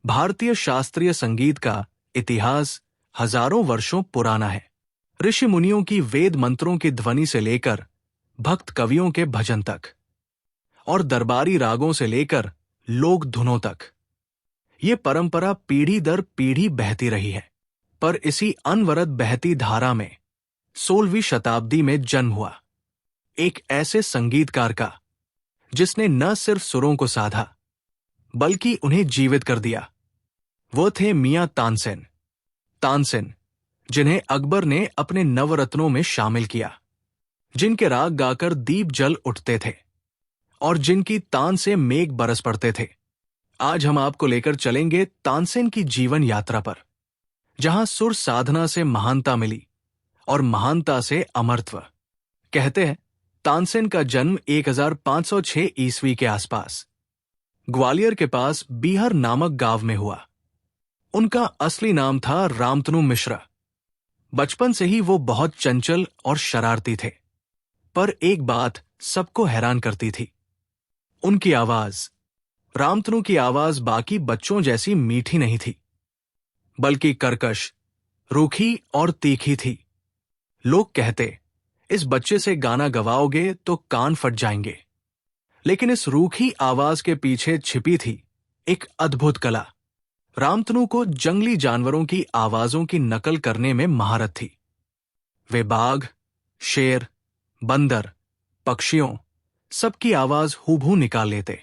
भारतीय शास्त्रीय संगीत का इतिहास हजारों वर्षों पुराना है। ऋषि मुनियों की वेद मंत्रों की ध्वनि से लेकर भक्त कवियों के भजन तक और दरबारी रागों से लेकर लोक धुनों तक ये परंपरा पीढ़ी दर पीढ़ी बहती रही है। पर इसी अनवरत बहती धारा में 16वीं शताब्दी में जन्म हुआ एक ऐसे संगीतकार का जिसने न सिर्फ सुरों को साधा बल्कि उन्हें जीवित कर दिया। वो थे मियां तानसेन। तानसेन, जिन्हें अकबर ने अपने नवरत्नों में शामिल किया, जिनके राग गाकर दीप जल उठते थे और जिनकी तान से मेघ बरस पड़ते थे। आज हम आपको लेकर चलेंगे तानसेन की जीवन यात्रा पर, जहां सुर साधना से महानता मिली और महानता से अमरत्व। कहते हैं तानसेन का जन्म 1506 ईस्वी के आसपास ग्वालियर के पास बीहर नामक गांव में हुआ। उनका असली नाम था रामतनु मिश्र। बचपन से ही वो बहुत चंचल और शरारती थे, पर एक बात सबको हैरान करती थी, उनकी आवाज। रामतनु की आवाज बाकी बच्चों जैसी मीठी नहीं थी, बल्कि कर्कश, रूखी और तीखी थी। लोग कहते, इस बच्चे से गाना गवाओगे तो कान फट जाएंगे। लेकिन इस रूखी आवाज के पीछे छिपी थी एक अद्भुत कला। रामतनु को जंगली जानवरों की आवाजों की नकल करने में महारत थी। वे बाघ, शेर, बंदर, पक्षियों सबकी आवाज हूबहू निकाल लेते।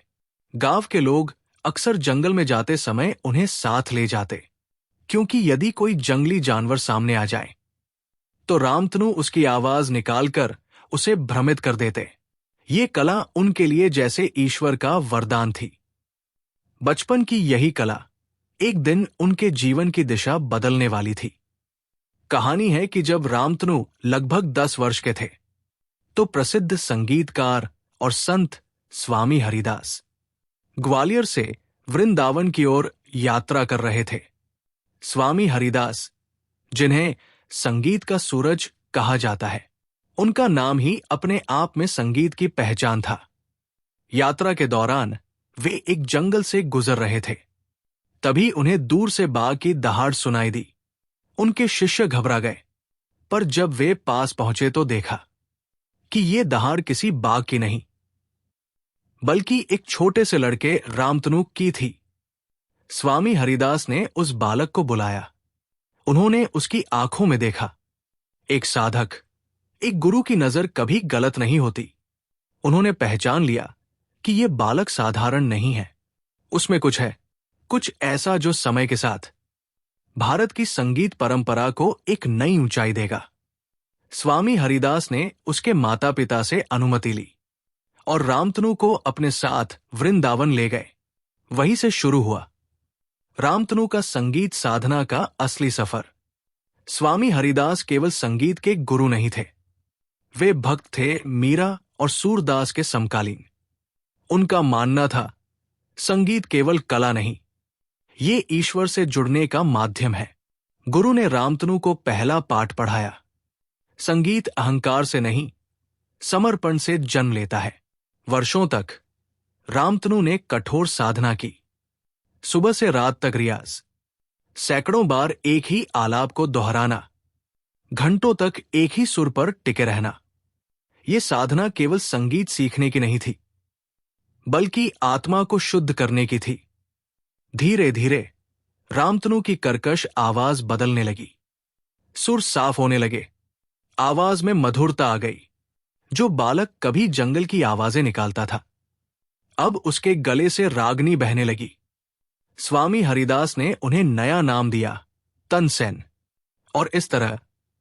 गांव के लोग अक्सर जंगल में जाते समय उन्हें साथ ले जाते, क्योंकि यदि कोई जंगली जानवर सामने आ जाए तो रामतनु उसकी आवाज निकालकर उसे भ्रमित कर देते। ये कला उनके लिए जैसे ईश्वर का वरदान थी। बचपन की यही कला एक दिन उनके जीवन की दिशा बदलने वाली थी। कहानी है कि जब रामतनु लगभग 10 वर्ष के थे तो प्रसिद्ध संगीतकार और संत स्वामी हरिदास ग्वालियर से वृंदावन की ओर यात्रा कर रहे थे। स्वामी हरिदास, जिन्हें संगीत का सूरज कहा जाता है, उनका नाम ही अपने आप में संगीत की पहचान था। यात्रा के दौरान वे एक जंगल से गुजर रहे थे। तभी उन्हें दूर से बाघ की दहाड़ सुनाई दी। उनके शिष्य घबरा गए, पर जब वे पास पहुंचे तो देखा कि ये दहाड़ किसी बाघ की नहीं, बल्कि एक छोटे से लड़के रामतनु की थी। स्वामी हरिदास ने उस बालक को बुलाया। उन्होंने उसकी आंखों में देखा। एक साधक, एक गुरु की नजर कभी गलत नहीं होती। उन्होंने पहचान लिया कि यह बालक साधारण नहीं है। उसमें कुछ है, कुछ ऐसा जो समय के साथ भारत की संगीत परंपरा को एक नई ऊंचाई देगा। स्वामी हरिदास ने उसके माता पिता से अनुमति ली और रामतनु को अपने साथ वृंदावन ले गए। वहीं से शुरू हुआ रामतनु का संगीत साधना का असली सफर। स्वामी हरिदास केवल संगीत के गुरु नहीं थे, वे भक्त थे मीरा और सूरदास के समकालीन। उनका मानना था, संगीत केवल कला नहीं, ये ईश्वर से जुड़ने का माध्यम है। गुरु ने रामतनु को पहला पाठ पढ़ाया। संगीत अहंकार से नहीं, समर्पण से जन्म लेता है। वर्षों तक रामतनु ने कठोर साधना की। सुबह से रात तक रियाज, सैकड़ों बार एक ही आलाप को दोहराना, घंटों तक एक ही सुर पर टिके रहना। यह साधना केवल संगीत सीखने की नहीं थी, बल्कि आत्मा को शुद्ध करने की थी। धीरे धीरे रामतनु की कर्कश आवाज बदलने लगी। सुर साफ होने लगे, आवाज में मधुरता आ गई। जो बालक कभी जंगल की आवाजें निकालता था, अब उसके गले से रागनी बहने लगी। स्वामी हरिदास ने उन्हें नया नाम दिया, तनसेन। और इस तरह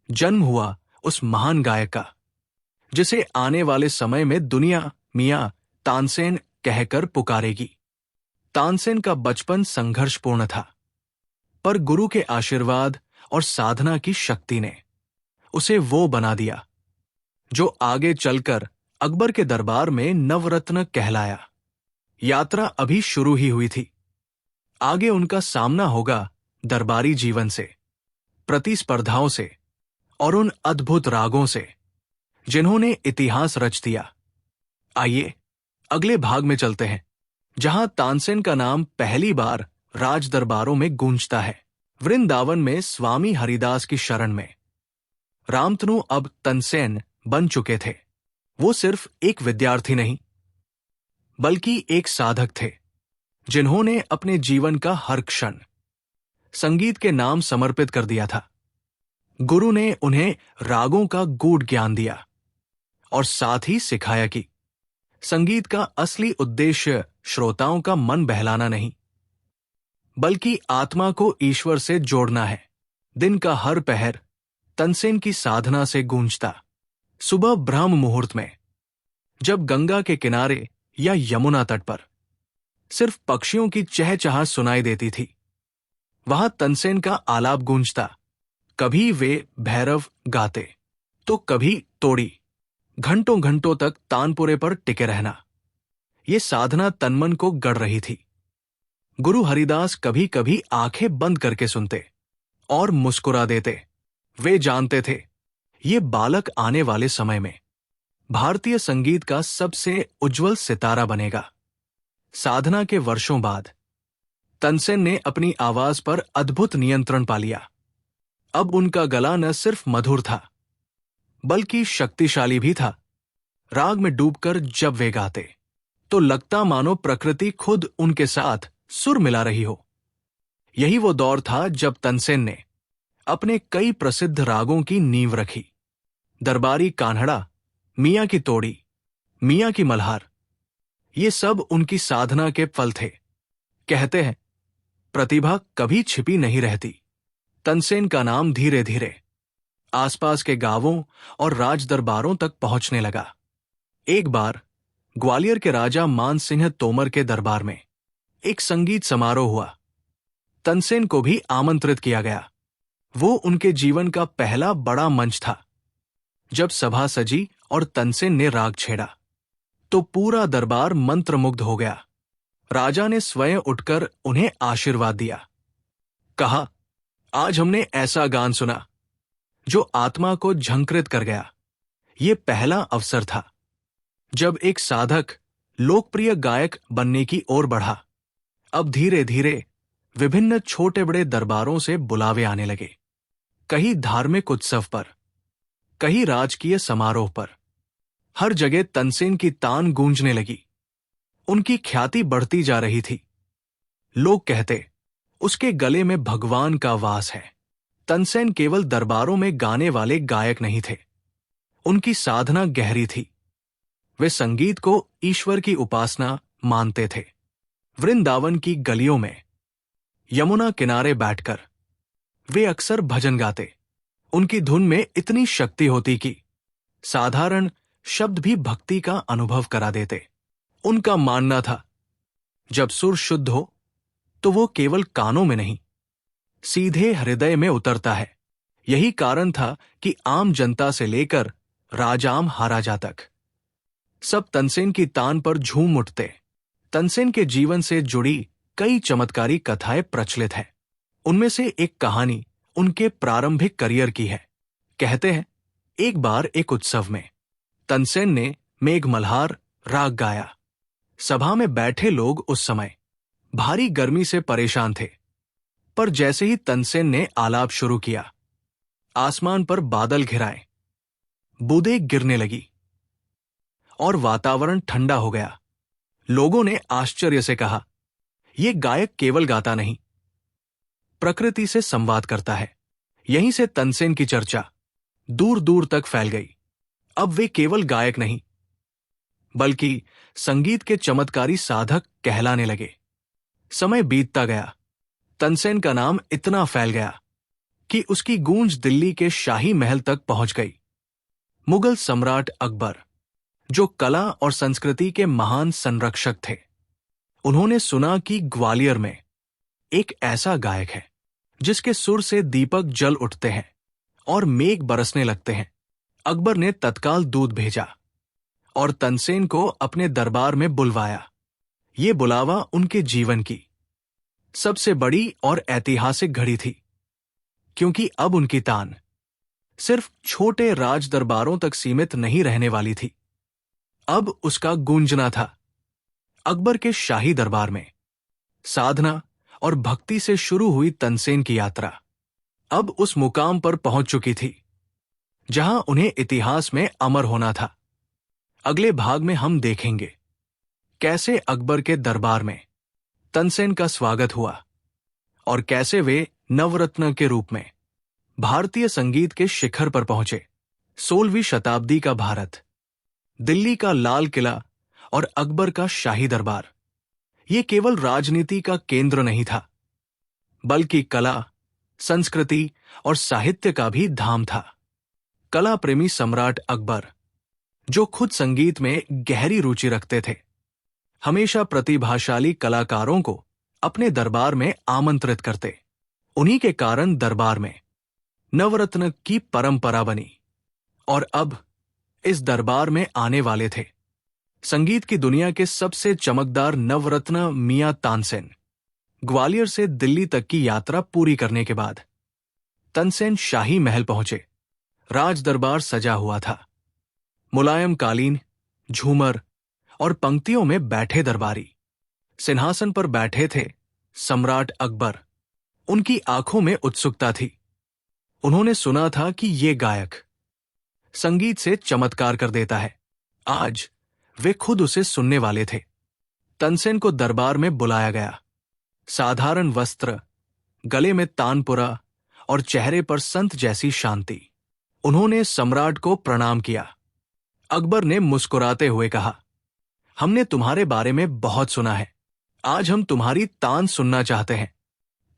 जन्म हुआ उस महान गायक का, जिसे आने वाले समय में दुनिया मियां तानसेन कहकर पुकारेगी। तानसेन का बचपन संघर्षपूर्ण था, पर गुरु के आशीर्वाद और साधना की शक्ति ने उसे वो बना दिया जो आगे चलकर अकबर के दरबार में नवरत्न कहलाया। यात्रा अभी शुरू ही हुई थी। आगे उनका सामना होगा दरबारी जीवन से, प्रतिस्पर्धाओं से और उन अद्भुत रागों से जिन्होंने इतिहास रच दिया। आइए अगले भाग में चलते हैं, जहां तानसेन का नाम पहली बार राज दरबारों में गूंजता है। वृंदावन में स्वामी हरिदास की शरण में रामतनु अब तनसेन बन चुके थे। वो सिर्फ एक विद्यार्थी नहीं, बल्कि एक साधक थे, जिन्होंने अपने जीवन का हर क्षण संगीत के नाम समर्पित कर दिया था। गुरु ने उन्हें रागों का गूढ़ ज्ञान दिया और साथ ही सिखाया कि संगीत का असली उद्देश्य श्रोताओं का मन बहलाना नहीं, बल्कि आत्मा को ईश्वर से जोड़ना है। दिन का हर पहर तनसेन की साधना से गूंजता। सुबह ब्रह्म मुहूर्त में, जब गंगा के किनारे या यमुना तट पर सिर्फ पक्षियों की चहचहाहट सुनाई देती थी, वहां तनसेन का आलाप गूंजता। कभी वे भैरव गाते, तो कभी तोड़ी। घंटों घंटों तक तानपुरे पर टिके रहना, ये साधना तनमन को गढ़ रही थी। गुरु हरिदास कभी कभी आंखें बंद करके सुनते और मुस्कुरा देते। वे जानते थे, ये बालक आने वाले समय में भारतीय संगीत का सबसे उज्जवल सितारा बनेगा। साधना के वर्षों बाद तनसेन ने अपनी आवाज पर अद्भुत नियंत्रण पा लिया। अब उनका गला न सिर्फ मधुर था, बल्कि शक्तिशाली भी था। राग में डूबकर जब वे गाते, तो लगता मानो प्रकृति खुद उनके साथ सुर मिला रही हो। यही वो दौर था जब तनसेन ने अपने कई प्रसिद्ध रागों की नींव रखी। दरबारी कान्हड़ा, मियां की तोड़ी, मियां की मल्हार, ये सब उनकी साधना के फल थे। कहते हैं, प्रतिभा कभी छिपी नहीं रहती। तनसेन का नाम धीरे धीरे आसपास के गांवों और राज दरबारों तक पहुंचने लगा। एक बार ग्वालियर के राजा मान सिंह तोमर के दरबार में एक संगीत समारोह हुआ। तनसेन को भी आमंत्रित किया गया। वो उनके जीवन का पहला बड़ा मंच था। जब सभा सजी और तनसेन ने राग छेड़ा, तो पूरा दरबार मंत्रमुग्ध हो गया। राजा ने स्वयं उठकर उन्हें आशीर्वाद दिया। कहा, आज हमने ऐसा गान सुना जो आत्मा को झंकृत कर गया। ये पहला अवसर था जब एक साधक लोकप्रिय गायक बनने की ओर बढ़ा। अब धीरे धीरे विभिन्न छोटे बड़े दरबारों से बुलावे आने लगे। कहीं धार्मिक उत्सव पर, कहीं राजकीय समारोह पर, हर जगह तनसेन की तान गूंजने लगी। उनकी ख्याति बढ़ती जा रही थी। लोग कहते, उसके गले में भगवान का वास है। तनसेन केवल दरबारों में गाने वाले गायक नहीं थे, उनकी साधना गहरी थी। वे संगीत को ईश्वर की उपासना मानते थे। वृंदावन की गलियों में, यमुना किनारे बैठकर वे अक्सर भजन गाते। उनकी धुन में इतनी शक्ति होती कि साधारण शब्द भी भक्ति का अनुभव करा देते। उनका मानना था, जब सुर शुद्ध हो तो वो केवल कानों में नहीं, सीधे हृदय में उतरता है। यही कारण था कि आम जनता से लेकर राजाम हाराजा तक सब तनसेन की तान पर झूम उठते। तनसेन के जीवन से जुड़ी कई चमत्कारी कथाएं प्रचलित हैं। उनमें से एक कहानी उनके प्रारंभिक करियर की है। कहते हैं, एक बार एक उत्सव में तनसेन ने मेघ मल्हार राग गाया। सभा में बैठे लोग उस समय भारी गर्मी से परेशान थे, पर जैसे ही तनसेन ने आलाप शुरू किया, आसमान पर बादल घिराए, बूंदें गिरने लगी और वातावरण ठंडा हो गया। लोगों ने आश्चर्य से कहा, यह गायक केवल गाता नहीं, प्रकृति से संवाद करता है। यहीं से तनसेन की चर्चा दूर दूर तक फैल गई। अब वे केवल गायक नहीं, बल्कि संगीत के चमत्कारी साधक कहलाने लगे। समय बीतता गया। तनसेन का नाम इतना फैल गया कि उसकी गूंज दिल्ली के शाही महल तक पहुंच गई। मुगल सम्राट अकबर, जो कला और संस्कृति के महान संरक्षक थे, उन्होंने सुना कि ग्वालियर में एक ऐसा गायक है जिसके सुर से दीपक जल उठते हैं और मेघ बरसने लगते हैं। अकबर ने तत्काल दूत भेजा और तनसेन को अपने दरबार में बुलवाया। ये बुलावा उनके जीवन की सबसे बड़ी और ऐतिहासिक घड़ी थी, क्योंकि अब उनकी तान सिर्फ छोटे राज दरबारों तक सीमित नहीं रहने वाली थी। अब उसका गूंजना था अकबर के शाही दरबार में। साधना और भक्ति से शुरू हुई तानसेन की यात्रा अब उस मुकाम पर पहुंच चुकी थी जहां उन्हें इतिहास में अमर होना था। अगले भाग में हम देखेंगे कैसे अकबर के दरबार में तानसेन का स्वागत हुआ और कैसे वे नवरत्न के रूप में भारतीय संगीत के शिखर पर पहुंचे। 16वीं शताब्दी का भारत, दिल्ली का लाल किला और अकबर का शाही दरबार, ये केवल राजनीति का केंद्र नहीं था, बल्कि कला, संस्कृति और साहित्य का भी धाम था। कला प्रेमी सम्राट अकबर, जो खुद संगीत में गहरी रुचि रखते थे, हमेशा प्रतिभाशाली कलाकारों को अपने दरबार में आमंत्रित करते। उन्हीं के कारण दरबार में नवरत्न की परंपरा बनी। और अब इस दरबार में आने वाले थे संगीत की दुनिया के सबसे चमकदार नवरत्न मियां तानसेन। ग्वालियर से दिल्ली तक की यात्रा पूरी करने के बाद तानसेन शाही महल पहुंचे। राज दरबार सजा हुआ था। मुलायम कालीन, झूमर और पंक्तियों में बैठे दरबारी। सिंहासन पर बैठे थे सम्राट अकबर। उनकी आंखों में उत्सुकता थी। उन्होंने सुना था कि ये गायक संगीत से चमत्कार कर देता है। आज वे खुद उसे सुनने वाले थे। तानसेन को दरबार में बुलाया गया। साधारण वस्त्र, गले में तानपुरा और चेहरे पर संत जैसी शांति। उन्होंने सम्राट को प्रणाम किया। अकबर ने मुस्कुराते हुए कहा, हमने तुम्हारे बारे में बहुत सुना है। आज हम तुम्हारी तान सुनना चाहते हैं।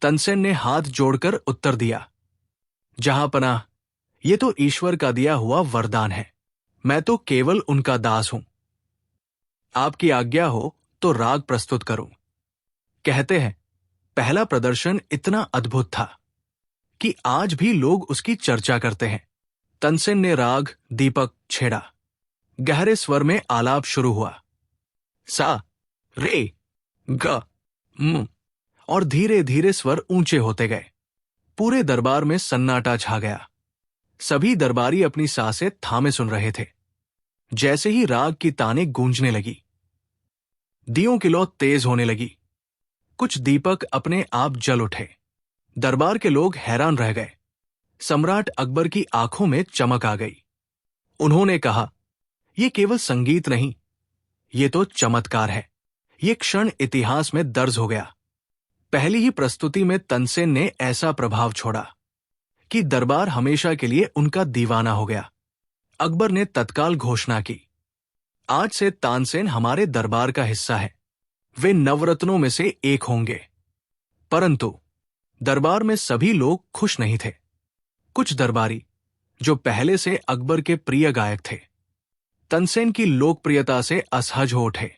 तानसेन ने हाथ जोड़कर उत्तर दिया, जहांपनाह, ये तो ईश्वर का दिया हुआ वरदान है। मैं तो केवल उनका दास हूं। आपकी आज्ञा हो तो राग प्रस्तुत करूं। कहते हैं पहला प्रदर्शन इतना अद्भुत था कि आज भी लोग उसकी चर्चा करते हैं। तानसेन ने राग दीपक छेड़ा। गहरे स्वर में आलाप शुरू हुआ। सा, रे, ग, म, और धीरे धीरे स्वर ऊंचे होते गए। पूरे दरबार में सन्नाटा छा गया। सभी दरबारी अपनी सांसें थामे सुन रहे थे। जैसे ही राग की तानें गूंजने लगी, दियों की लौ तेज होने लगी। कुछ दीपक अपने आप जल उठे। दरबार के लोग हैरान रह गए। सम्राट अकबर की आंखों में चमक आ गई। उन्होंने कहा, यह केवल संगीत नहीं, ये तो चमत्कार है। ये क्षण इतिहास में दर्ज हो गया। पहली ही प्रस्तुति में तानसेन ने ऐसा प्रभाव छोड़ा कि दरबार हमेशा के लिए उनका दीवाना हो गया। अकबर ने तत्काल घोषणा की, आज से तानसेन हमारे दरबार का हिस्सा है। वे नवरत्नों में से एक होंगे। परंतु दरबार में सभी लोग खुश नहीं थे। कुछ दरबारी, जो पहले से अकबर के प्रिय गायक थे, तानसेन की लोकप्रियता से असहज हो उठे।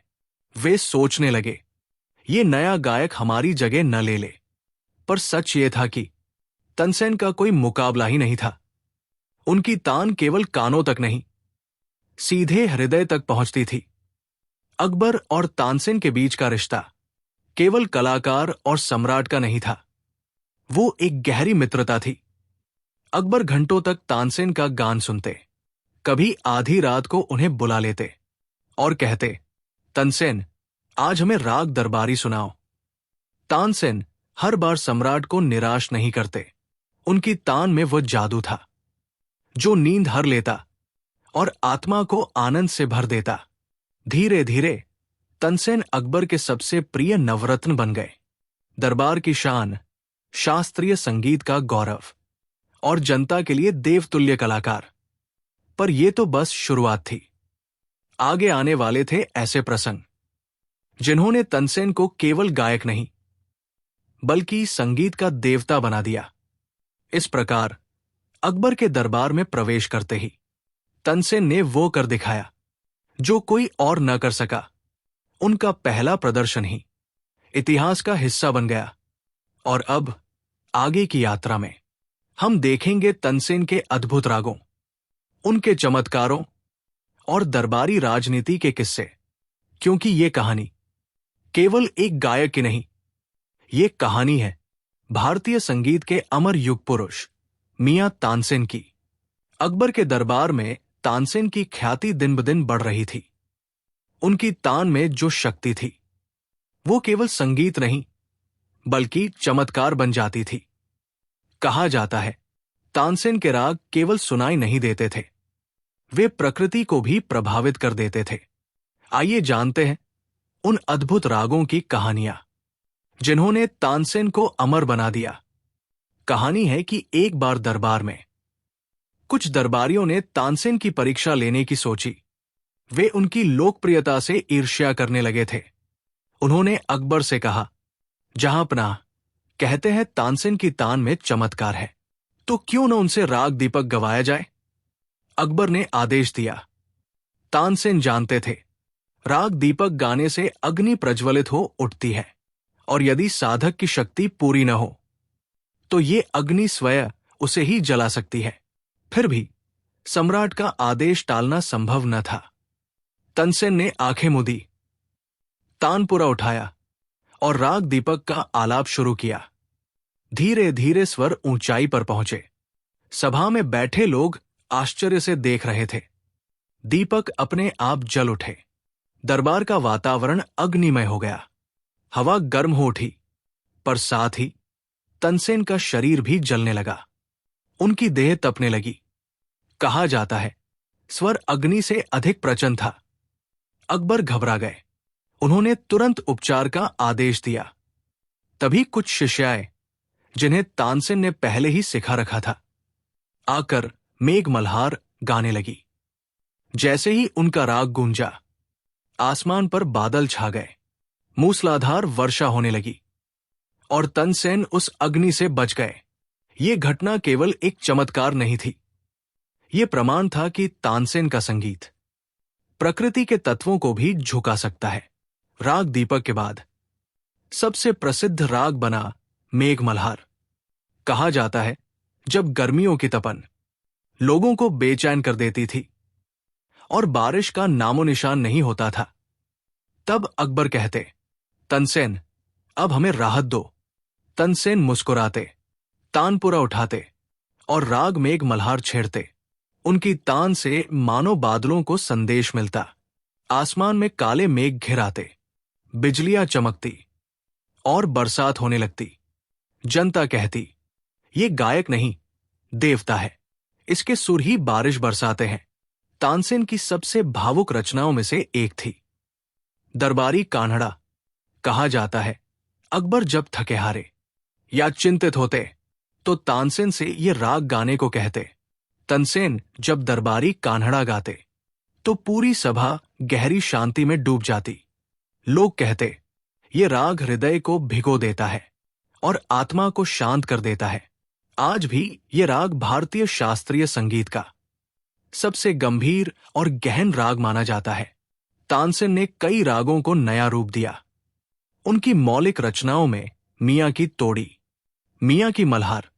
वे सोचने लगे, ये नया गायक हमारी जगह न ले ले। पर सच ये था कि तानसेन का कोई मुकाबला ही नहीं था। उनकी तान केवल कानों तक नहीं, सीधे हृदय तक पहुंचती थी। अकबर और तानसेन के बीच का रिश्ता केवल कलाकार और सम्राट का नहीं था, वो एक गहरी मित्रता थी। अकबर घंटों तक तानसेन का गान सुनते। कभी आधी रात को उन्हें बुला लेते और कहते, तानसेन, आज हमें राग दरबारी सुनाओ। तानसेन हर बार सम्राट को निराश नहीं करते। उनकी तान में वो जादू था जो नींद हर लेता और आत्मा को आनंद से भर देता। धीरे धीरे तानसेन अकबर के सबसे प्रिय नवरत्न बन गए। दरबार की शान, शास्त्रीय संगीत का गौरव और जनता के लिए देवतुल्य कलाकार। पर यह तो बस शुरुआत थी। आगे आने वाले थे ऐसे प्रसंग जिन्होंने तानसेन को केवल गायक नहीं, बल्कि संगीत का देवता बना दिया। इस प्रकार अकबर के दरबार में प्रवेश करते ही तानसेन ने वो कर दिखाया जो कोई और न कर सका। उनका पहला प्रदर्शन ही इतिहास का हिस्सा बन गया। और अब आगे की यात्रा में हम देखेंगे तानसेन के अद्भुत रागों, उनके चमत्कारों और दरबारी राजनीति के किस्से। क्योंकि ये कहानी केवल एक गायक की नहीं, ये कहानी है भारतीय संगीत के अमर युग पुरुष मियां तानसेन की। अकबर के दरबार में तानसेन की ख्याति दिन ब दिन बढ़ रही थी। उनकी तान में जो शक्ति थी, वो केवल संगीत नहीं, बल्कि चमत्कार बन जाती थी। कहा जाता है तानसेन के राग केवल सुनाई नहीं देते थे, वे प्रकृति को भी प्रभावित कर देते थे। आइए जानते हैं उन अद्भुत रागों की कहानियां जिन्होंने तानसेन को अमर बना दिया। कहानी है कि एक बार दरबार में कुछ दरबारियों ने तानसेन की परीक्षा लेने की सोची। वे उनकी लोकप्रियता से ईर्ष्या करने लगे थे। उन्होंने अकबर से कहा, जहांपनाह, कहते हैं तानसेन की तान में चमत्कार है, तो क्यों न उनसे राग दीपक गवाया जाए। अकबर ने आदेश दिया। तानसेन जानते थे राग दीपक गाने से अग्नि प्रज्वलित हो उठती है, और यदि साधक की शक्ति पूरी न हो तो ये अग्नि स्वयं उसे ही जला सकती है। फिर भी सम्राट का आदेश टालना संभव न था। तानसेन ने आंखें मूंदी, तानपुरा उठाया और राग दीपक का आलाप शुरू किया। धीरे धीरे स्वर ऊंचाई पर पहुंचे। सभा में बैठे लोग आश्चर्य से देख रहे थे। दीपक अपने आप जल उठे। दरबार का वातावरण अग्निमय हो गया। हवा गर्म हो उठी, पर साथ ही तानसेन का शरीर भी जलने लगा। उनकी देह तपने लगी। कहा जाता है स्वर अग्नि से अधिक प्रचंड था। अकबर घबरा गए। उन्होंने तुरंत उपचार का आदेश दिया। तभी कुछ शिष्याएं, जिन्हें तानसेन ने पहले ही सिखा रखा था, आकर मेघ मल्हार गाने लगी। जैसे ही उनका राग गूंजा, आसमान पर बादल छा गए। मूसलाधार वर्षा होने लगी और तानसेन उस अग्नि से बच गए। ये घटना केवल एक चमत्कार नहीं थी, ये प्रमाण था कि तानसेन का संगीत प्रकृति के तत्वों को भी झुका सकता है। राग दीपक के बाद सबसे प्रसिद्ध राग बना मेघ मल्हार। कहा जाता है जब गर्मियों की तपन लोगों को बेचैन कर देती थी और बारिश का नामो निशान नहीं होता था, तब अकबर कहते, तानसेन, अब हमें राहत दो। तानसेन मुस्कुराते, तानपुरा उठाते और राग मेघ मल्हार छेड़ते। उनकी तान से मानो बादलों को संदेश मिलता। आसमान में काले मेघ घिर आते, बिजलियां चमकती और बरसात होने लगती। जनता कहती, ये गायक नहीं, देवता है, इसके सुर ही बारिश बरसाते हैं। तानसेन की सबसे भावुक रचनाओं में से एक थी दरबारी कान्हड़ा। कहा जाता है अकबर जब थके हारे या चिंतित होते तो तानसेन से ये राग गाने को कहते। तानसेन जब दरबारी कान्हड़ा गाते तो पूरी सभा गहरी शांति में डूब जाती। लोग कहते, ये राग हृदय को भिगो देता है और आत्मा को शांत कर देता है। आज भी ये राग भारतीय शास्त्रीय संगीत का सबसे गंभीर और गहन राग माना जाता है। तानसेन ने कई रागों को नया रूप दिया। उनकी मौलिक रचनाओं में मियां की तोड़ी, मियां की मल्हार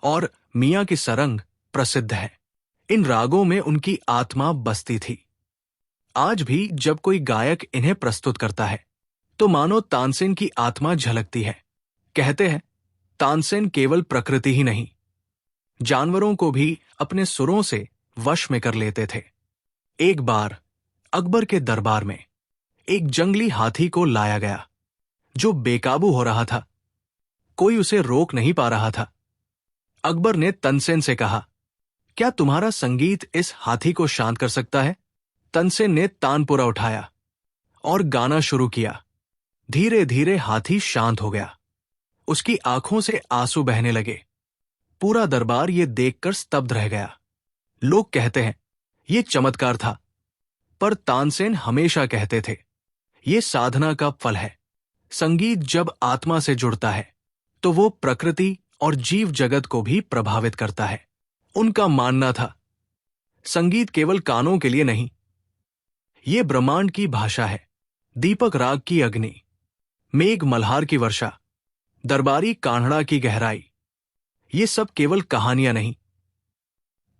और मियां की सरंग प्रसिद्ध है। इन रागों में उनकी आत्मा बसती थी। आज भी जब कोई गायक इन्हें प्रस्तुत करता है तो मानो तानसेन की आत्मा झलकती है। कहते हैं तानसेन केवल प्रकृति ही नहीं, जानवरों को भी अपने सुरों से वश में कर लेते थे। एक बार अकबर के दरबार में एक जंगली हाथी को लाया गया जो बेकाबू हो रहा था। कोई उसे रोक नहीं पा रहा था। अकबर ने तानसेन से कहा, क्या तुम्हारा संगीत इस हाथी को शांत कर सकता है? तानसेन ने तानपुरा उठाया और गाना शुरू किया। धीरे धीरे हाथी शांत हो गया। उसकी आंखों से आंसू बहने लगे। पूरा दरबार ये देखकर स्तब्ध रह गया। लोग कहते हैं ये चमत्कार था, पर तानसेन हमेशा कहते थे ये साधना का फल है। संगीत जब आत्मा से जुड़ता है तो वो प्रकृति और जीव जगत को भी प्रभावित करता है। उनका मानना था संगीत केवल कानों के लिए नहीं, ये ब्रह्मांड की भाषा है। दीपक राग की अग्नि, मेघ मल्हार की वर्षा, दरबारी कान्हड़ा की गहराई, ये सब केवल कहानियां नहीं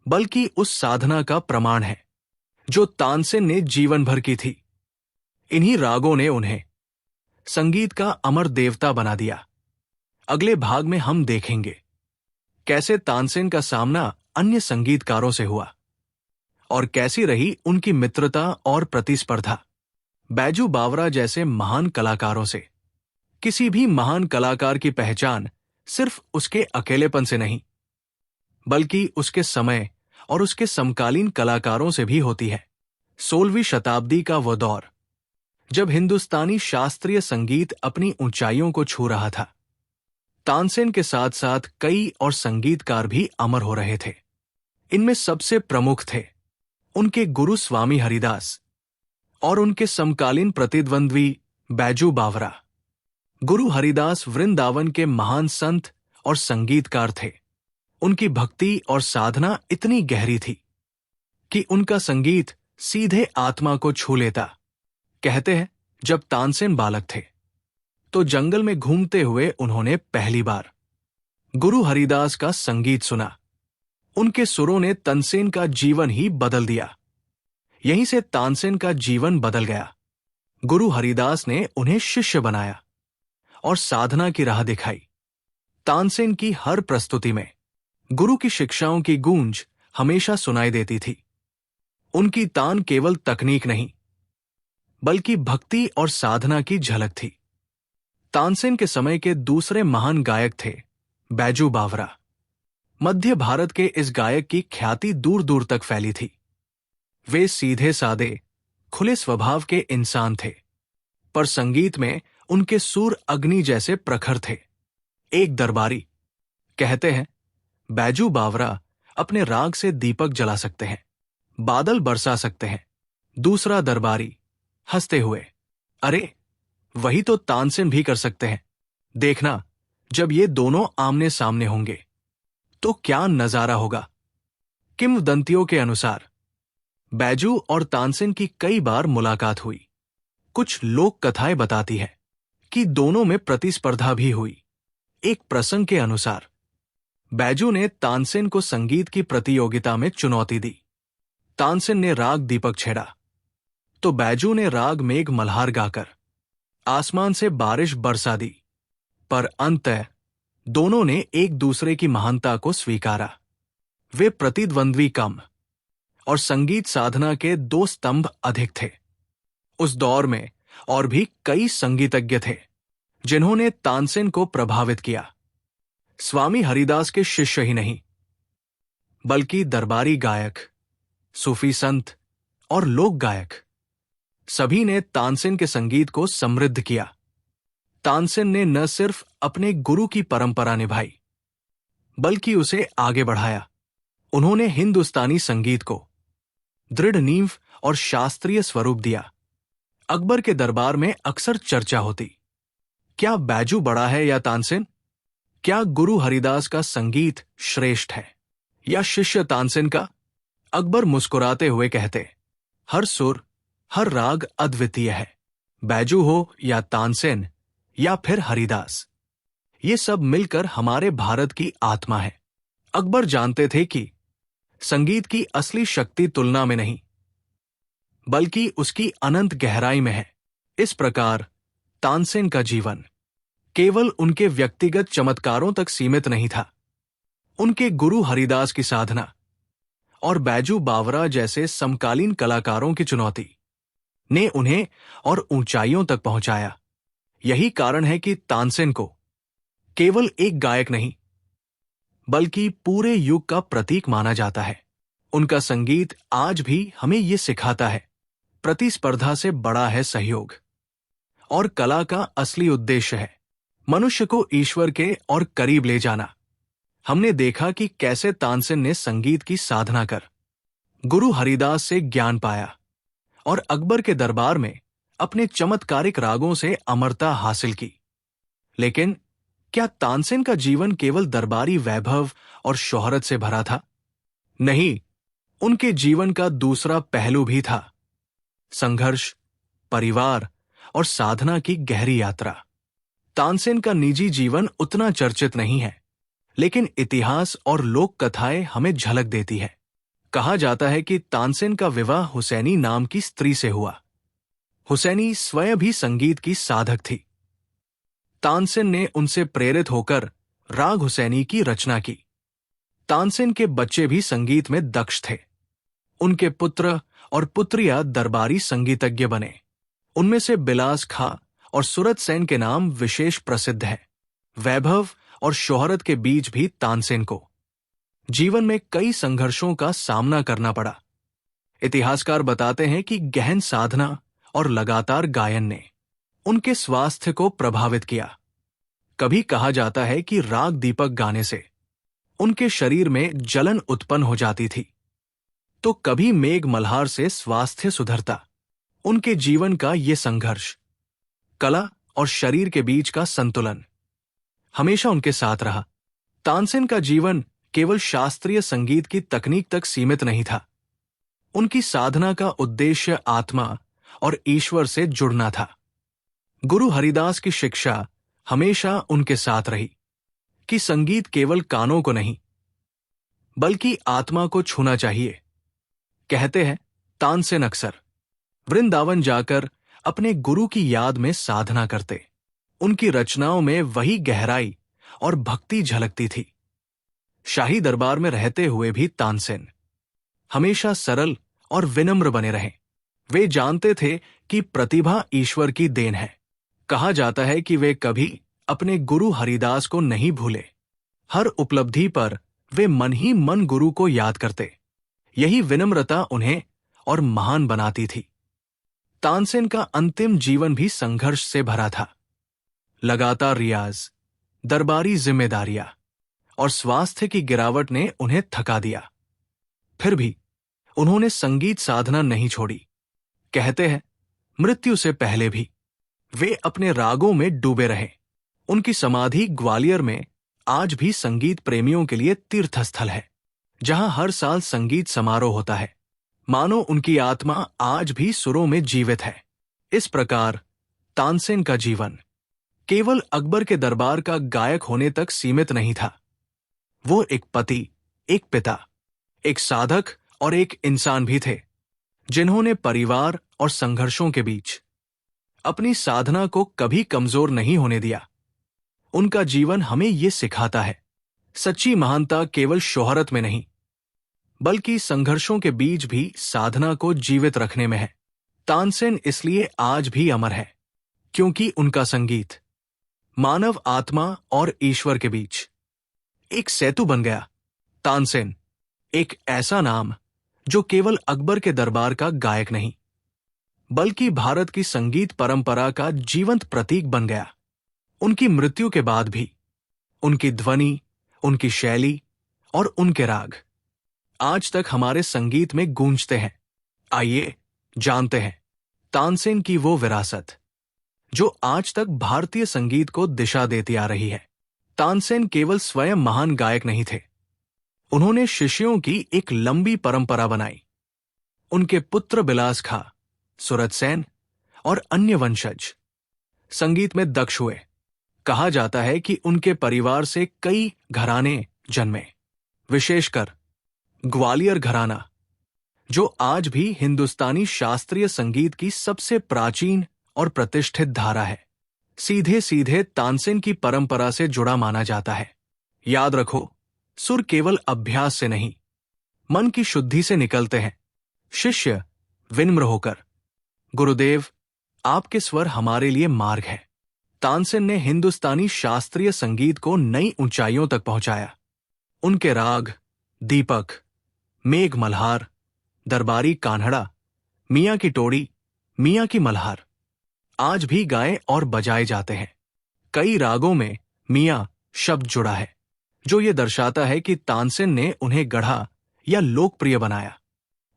बल्कि उस साधना का प्रमाण है जो तानसेन ने जीवन भर की थी। इन्हीं रागों ने उन्हें संगीत का अमर देवता बना दिया। अगले भाग में हम देखेंगे कैसे तानसेन का सामना अन्य संगीतकारों से हुआ और कैसी रही उनकी मित्रता और प्रतिस्पर्धा बैजू बावरा जैसे महान कलाकारों से। किसी भी महान कलाकार की पहचान सिर्फ उसके अकेलेपन से नहीं, बल्कि उसके समय और उसके समकालीन कलाकारों से भी होती है। 16वीं शताब्दी का वो दौर जब हिंदुस्तानी शास्त्रीय संगीत अपनी ऊंचाइयों को छू रहा था, तानसेन के साथ साथ कई और संगीतकार भी अमर हो रहे थे। इनमें सबसे प्रमुख थे उनके गुरु स्वामी हरिदास और उनके समकालीन प्रतिद्वंद्वी बैजू बावरा। गुरु हरिदास वृंदावन के महान संत और संगीतकार थे। उनकी भक्ति और साधना इतनी गहरी थी कि उनका संगीत सीधे आत्मा को छू लेता। कहते हैं, जब तानसेन बालक थे तो जंगल में घूमते हुए उन्होंने पहली बार गुरु हरिदास का संगीत सुना। उनके सुरों ने तानसेन का जीवन ही बदल दिया। यहीं से तानसेन का जीवन बदल गया। गुरु हरिदास ने उन्हें शिष्य बनाया और साधना की राह दिखाई। तानसेन की हर प्रस्तुति में गुरु की शिक्षाओं की गूंज हमेशा सुनाई देती थी। उनकी तान केवल तकनीक नहीं, बल्कि भक्ति और साधना की झलक थी। तानसेन के समय के दूसरे महान गायक थे बैजू बावरा। मध्य भारत के इस गायक की ख्याति दूर दूर तक फैली थी। वे सीधे सादे, खुले स्वभाव के इंसान थे, पर संगीत में उनके सुर अग्नि जैसे प्रखर थे। एक दरबारी कहते हैं, बैजू बावरा अपने राग से दीपक जला सकते हैं, बादल बरसा सकते हैं। दूसरा दरबारी हंसते हुए, अरे वही तो तानसेन भी कर सकते हैं। देखना, जब ये दोनों आमने सामने होंगे तो क्या नजारा होगा। किंवदंतियों के अनुसार बैजू और तानसेन की कई बार मुलाकात हुई। कुछ लोक कथाएं बताती है कि दोनों में प्रतिस्पर्धा भी हुई। एक प्रसंग के अनुसार बैजू ने तानसेन को संगीत की प्रतियोगिता में चुनौती दी। तानसेन ने राग दीपक छेड़ा तो बैजू ने राग मेघ मल्हार गाकर आसमान से बारिश बरसा दी। पर अंततः दोनों ने एक दूसरे की महानता को स्वीकारा। वे प्रतिद्वंद्वी कम और संगीत साधना के दो स्तंभ अधिक थे। उस दौर में और भी कई संगीतज्ञ थे जिन्होंने तानसेन को प्रभावित किया। स्वामी हरिदास के शिष्य ही नहीं, बल्कि दरबारी गायक, सूफी संत और लोक गायक, सभी ने तानसेन के संगीत को समृद्ध किया। तानसेन ने न सिर्फ अपने गुरु की परंपरा निभाई, बल्कि उसे आगे बढ़ाया। उन्होंने हिंदुस्तानी संगीत को दृढ़ नींव और शास्त्रीय स्वरूप दिया। अकबर के दरबार में अक्सर चर्चा होती, क्या बैजू बड़ा है या तानसेन? क्या गुरु हरिदास का संगीत श्रेष्ठ है या शिष्य तानसेन का? अकबर मुस्कुराते हुए कहते, हर सुर, हर राग अद्वितीय है। बैजू हो या तानसेन या फिर हरिदास, ये सब मिलकर हमारे भारत की आत्मा है। अकबर जानते थे कि संगीत की असली शक्ति तुलना में नहीं, बल्कि उसकी अनंत गहराई में है। इस प्रकार तानसेन का जीवन केवल उनके व्यक्तिगत चमत्कारों तक सीमित नहीं था। उनके गुरु हरिदास की साधना और बैजू बावरा जैसे समकालीन कलाकारों की चुनौती ने उन्हें और ऊंचाइयों तक पहुंचाया। यही कारण है कि तानसेन को केवल एक गायक नहीं, बल्कि पूरे युग का प्रतीक माना जाता है। उनका संगीत आज भी हमें ये सिखाता है, प्रतिस्पर्धा से बड़ा है सहयोग, और कला का असली उद्देश्य है मनुष्य को ईश्वर के और करीब ले जाना। हमने देखा कि कैसे तानसेन ने संगीत की साधना कर गुरु हरिदास से ज्ञान पाया और अकबर के दरबार में अपने चमत्कारिक रागों से अमरता हासिल की। लेकिन क्या तानसेन का जीवन केवल दरबारी वैभव और शोहरत से भरा था? नहीं, उनके जीवन का दूसरा पहलू भी था, संघर्ष, परिवार और साधना की गहरी यात्रा। तानसेन का निजी जीवन उतना चर्चित नहीं है, लेकिन इतिहास और लोक कथाएं हमें झलक देती है। कहा जाता है कि तानसेन का विवाह हुसैनी नाम की स्त्री से हुआ। हुसैनी स्वयं भी संगीत की साधक थी। तानसेन ने उनसे प्रेरित होकर राग हुसैनी की रचना की। तानसेन के बच्चे भी संगीत में दक्ष थे। उनके पुत्र और पुत्रियां दरबारी संगीतज्ञ बने। उनमें से बिलास खां और सूरत सेन के नाम विशेष प्रसिद्ध है। वैभव और शोहरत के बीच भी तानसेन को जीवन में कई संघर्षों का सामना करना पड़ा। इतिहासकार बताते हैं कि गहन साधना और लगातार गायन ने उनके स्वास्थ्य को प्रभावित किया। कभी कहा जाता है कि राग दीपक गाने से उनके शरीर में जलन उत्पन्न हो जाती थी, तो कभी मेघ मल्हार से स्वास्थ्य सुधरता। उनके जीवन का ये संघर्ष, कला और शरीर के बीच का संतुलन हमेशा उनके साथ रहा। तानसेन का जीवन केवल शास्त्रीय संगीत की तकनीक तक सीमित नहीं था। उनकी साधना का उद्देश्य आत्मा और ईश्वर से जुड़ना था। गुरु हरिदास की शिक्षा हमेशा उनके साथ रही कि संगीत केवल कानों को नहीं बल्कि आत्मा को छूना चाहिए। कहते हैं तानसेन अक्सर वृंदावन जाकर अपने गुरु की याद में साधना करते। उनकी रचनाओं में वही गहराई और भक्ति झलकती थी। शाही दरबार में रहते हुए भी तानसेन हमेशा सरल और विनम्र बने रहे। वे जानते थे कि प्रतिभा ईश्वर की देन है। कहा जाता है कि वे कभी अपने गुरु हरिदास को नहीं भूले। हर उपलब्धि पर वे मन ही मन गुरु को याद करते। यही विनम्रता उन्हें और महान बनाती थी। तानसेन का अंतिम जीवन भी संघर्ष से भरा था। लगातार रियाज, दरबारी जिम्मेदारियां और स्वास्थ्य की गिरावट ने उन्हें थका दिया। फिर भी उन्होंने संगीत साधना नहीं छोड़ी। कहते हैं मृत्यु से पहले भी वे अपने रागों में डूबे रहे। उनकी समाधि ग्वालियर में आज भी संगीत प्रेमियों के लिए तीर्थस्थल है, जहां हर साल संगीत समारोह होता है। मानो उनकी आत्मा आज भी सुरों में जीवित है। इस प्रकार तानसेन का जीवन केवल अकबर के दरबार का गायक होने तक सीमित नहीं था। वो एक पति, एक पिता, एक साधक और एक इंसान भी थे, जिन्होंने परिवार और संघर्षों के बीच अपनी साधना को कभी कमजोर नहीं होने दिया। उनका जीवन हमें ये सिखाता है, सच्ची महानता केवल शोहरत में नहीं बल्कि संघर्षों के बीच भी साधना को जीवित रखने में है। तानसेन इसलिए आज भी अमर है क्योंकि उनका संगीत मानव आत्मा और ईश्वर के बीच एक सेतु बन गया। तानसेन एक ऐसा नाम जो केवल अकबर के दरबार का गायक नहीं बल्कि भारत की संगीत परंपरा का जीवंत प्रतीक बन गया। उनकी मृत्यु के बाद भी उनकी ध्वनि, उनकी शैली और उनके राग आज तक हमारे संगीत में गूंजते हैं। आइए जानते हैं तानसेन की वो विरासत जो आज तक भारतीय संगीत को दिशा देती आ रही है। तानसेन केवल स्वयं महान गायक नहीं थे, उन्होंने शिष्यों की एक लंबी परंपरा बनाई। उनके पुत्र बिलास खां, सूरत सेन और अन्य वंशज संगीत में दक्ष हुए। कहा जाता है कि उनके परिवार से कई घराने जन्मे, विशेषकर ग्वालियर घराना, जो आज भी हिंदुस्तानी शास्त्रीय संगीत की सबसे प्राचीन और प्रतिष्ठित धारा है, सीधे सीधे तानसेन की परंपरा से जुड़ा माना जाता है। याद रखो, सुर केवल अभ्यास से नहीं, मन की शुद्धि से निकलते हैं। शिष्य विनम्र होकर, गुरुदेव, आपके स्वर हमारे लिए मार्ग है। तानसेन ने हिंदुस्तानी शास्त्रीय संगीत को नई ऊंचाइयों तक पहुंचाया। उनके राग दीपक, मेघ मल्हार, दरबारी कान्हड़ा, मियां की टोड़ी, मियां की मल्हार आज भी गाए और बजाए जाते हैं। कई रागों में मियां शब्द जुड़ा है, जो ये दर्शाता है कि तानसेन ने उन्हें गढ़ा या लोकप्रिय बनाया।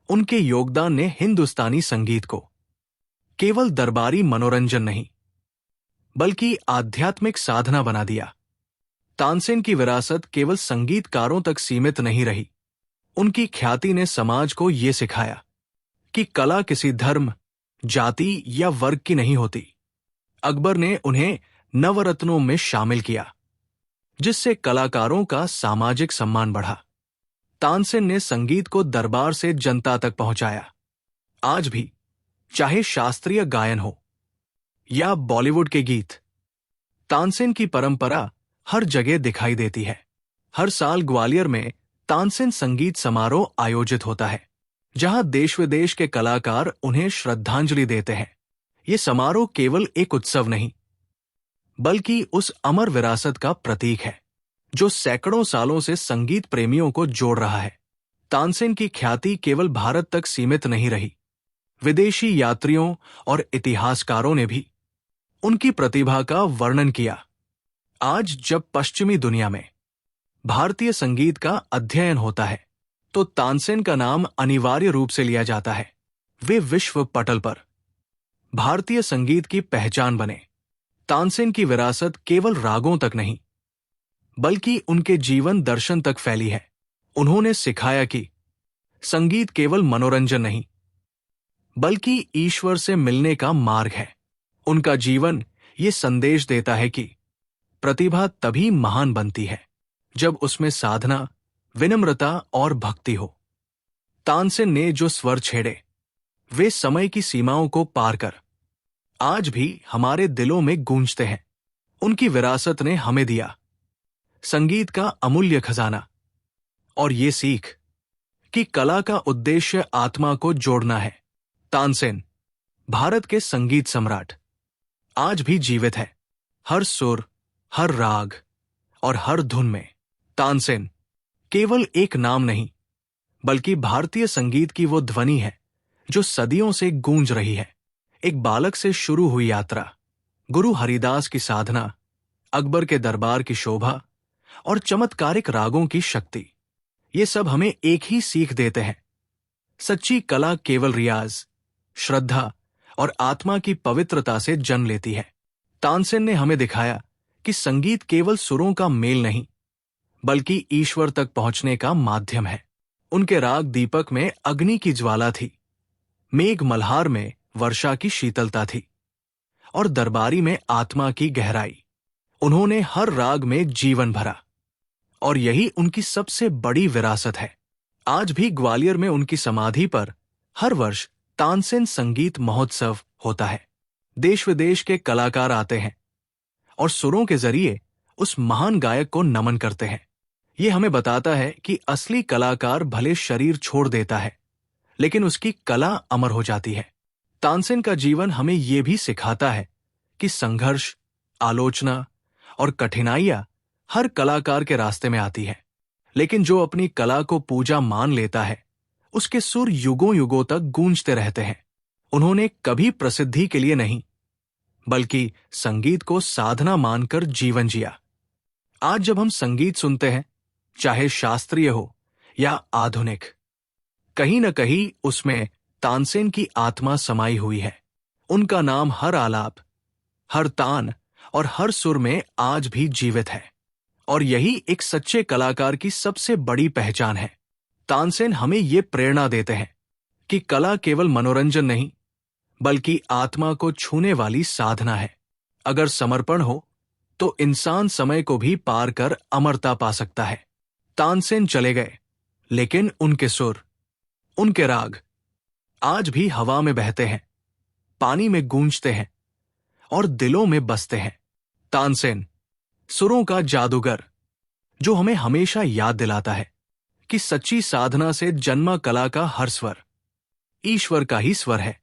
उनके योगदान ने हिंदुस्तानी संगीत को केवल दरबारी मनोरंजन नहीं बल्कि आध्यात्मिक साधना बना दिया। तानसेन की विरासत केवल संगीतकारों तक सीमित नहीं रही। उनकी ख्याति ने समाज को ये सिखाया कि कला किसी धर्म, जाति या वर्ग की नहीं होती। अकबर ने उन्हें नवरत्नों में शामिल किया, जिससे कलाकारों का सामाजिक सम्मान बढ़ा। तानसेन ने संगीत को दरबार से जनता तक पहुंचाया। आज भी चाहे शास्त्रीय गायन हो या बॉलीवुड के गीत, तानसेन की परंपरा हर जगह दिखाई देती है। हर साल ग्वालियर में तानसेन संगीत समारोह आयोजित होता है, जहां देश विदेश के कलाकार उन्हें श्रद्धांजलि देते हैं। ये समारोह केवल एक उत्सव नहीं, बल्कि उस अमर विरासत का प्रतीक है जो सैकड़ों सालों से संगीत प्रेमियों को जोड़ रहा है। तानसेन की ख्याति केवल भारत तक सीमित नहीं रही। विदेशी यात्रियों और इतिहासकारों ने भी उनकी प्रतिभा का वर्णन किया। आज जब पश्चिमी दुनिया में भारतीय संगीत का अध्ययन होता है, तो तानसेन का नाम अनिवार्य रूप से लिया जाता है। वे विश्व पटल पर भारतीय संगीत की पहचान बने। तानसेन की विरासत केवल रागों तक नहीं, बल्कि उनके जीवन दर्शन तक फैली है। उन्होंने सिखाया कि संगीत केवल मनोरंजन नहीं, बल्कि ईश्वर से मिलने का मार्ग है। उनका जीवन ये संदेश देता है कि प्रतिभा तभी महान बनती है जब उसमें साधना, विनम्रता और भक्ति हो। तानसेन ने जो स्वर छेड़े, वे समय की सीमाओं को पार कर आज भी हमारे दिलों में गूंजते हैं। उनकी विरासत ने हमें दिया संगीत का अमूल्य खजाना और ये सीख कि कला का उद्देश्य आत्मा को जोड़ना है। तानसेन, भारत के संगीत सम्राट, आज भी जीवित है। हर सुर, हर राग और हर धुन में तानसेन केवल एक नाम नहीं, बल्कि भारतीय संगीत की वो ध्वनि है जो सदियों से गूंज रही है। एक बालक से शुरू हुई यात्रा, गुरु हरिदास की साधना, अकबर के दरबार की शोभा और चमत्कारिक रागों की शक्ति, ये सब हमें एक ही सीख देते हैं। सच्ची कला केवल रियाज, श्रद्धा और आत्मा की पवित्रता से जन्म लेती है। तानसेन ने हमें दिखाया कि संगीत केवल सुरों का मेल नहीं, बल्कि ईश्वर तक पहुंचने का माध्यम है। उनके राग दीपक में अग्नि की ज्वाला थी, मेघ मल्हार में वर्षा की शीतलता थी और दरबारी में आत्मा की गहराई। उन्होंने हर राग में जीवन भरा और यही उनकी सबसे बड़ी विरासत है। आज भी ग्वालियर में उनकी समाधि पर हर वर्ष तानसेन संगीत महोत्सव होता है। देश विदेश के कलाकार आते हैं और सुरों के जरिए उस महान गायक को नमन करते हैं। ये हमें बताता है कि असली कलाकार भले शरीर छोड़ देता है, लेकिन उसकी कला अमर हो जाती है। तानसेन का जीवन हमें ये भी सिखाता है कि संघर्ष, आलोचना और कठिनाइयां हर कलाकार के रास्ते में आती है, लेकिन जो अपनी कला को पूजा मान लेता है, उसके सुर युगों युगों तक गूंजते रहते हैं। उन्होंने कभी प्रसिद्धि के लिए नहीं, बल्कि संगीत को साधना मानकर जीवन जिया। आज जब हम संगीत सुनते हैं, चाहे शास्त्रीय हो या आधुनिक, कहीं न कहीं उसमें तानसेन की आत्मा समाई हुई है। उनका नाम हर आलाप, हर तान और हर सुर में आज भी जीवित है, और यही एक सच्चे कलाकार की सबसे बड़ी पहचान है। तानसेन हमें ये प्रेरणा देते हैं कि कला केवल मनोरंजन नहीं, बल्कि आत्मा को छूने वाली साधना है। अगर समर्पण हो तो इंसान समय को भी पार कर अमरता पा सकता है। तानसेन चले गए, लेकिन उनके सुर, उनके राग आज भी हवा में बहते हैं, पानी में गूंजते हैं और दिलों में बसते हैं। तानसेन, सुरों का जादूगर, जो हमें हमेशा याद दिलाता है कि सच्ची साधना से जन्मा कला का हर स्वर ईश्वर का ही स्वर है।